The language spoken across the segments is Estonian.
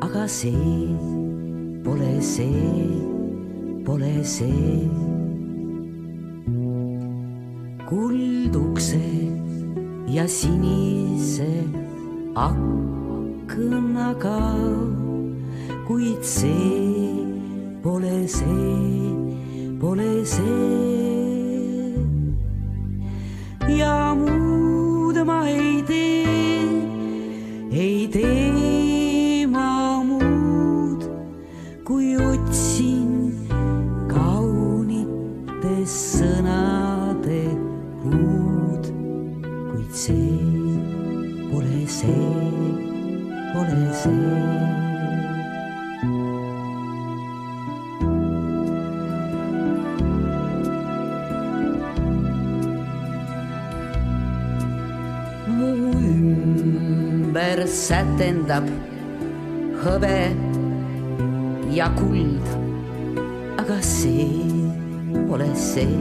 aga see pole see, pole see. Kuldukse ja sinise aknaga, kuid see pole see, pole see. Ja muud ma ei tee ma muud, kui otsin kaunite sõnade puud, kuid see pole see, pole see. Mu ümber sätendab hõbe ja kuld, aga see pole see,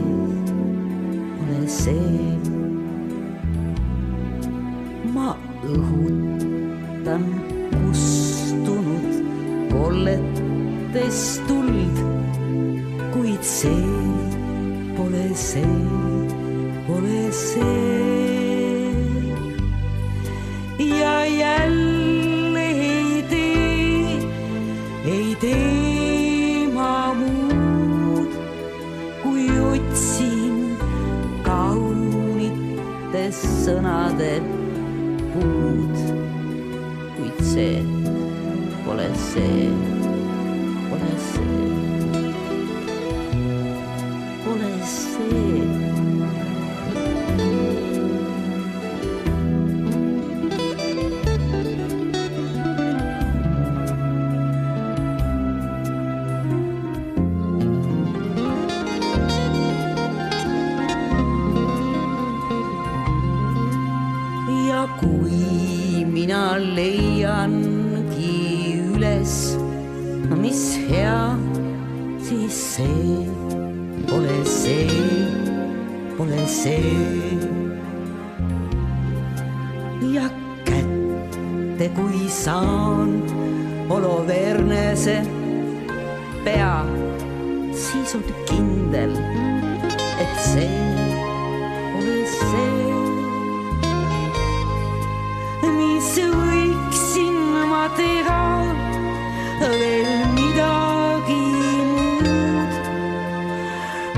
pole see. Ma õhutan kustunud kolletest tuld, kuid see pole see, pole see. Ja jälle ei tee ma muud, kui otsin kaunite sõnade puud, kuid see pole see, pole see, pole see. Ja kui mina leiangi üles, mis hea, siis see pole see, pole see. Ja kätte kui saan Oloveernese pea, siis on kindel, et see pole see. Mis võiksin ma teha veel midagi muud,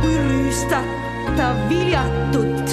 kui rüüstata viljatut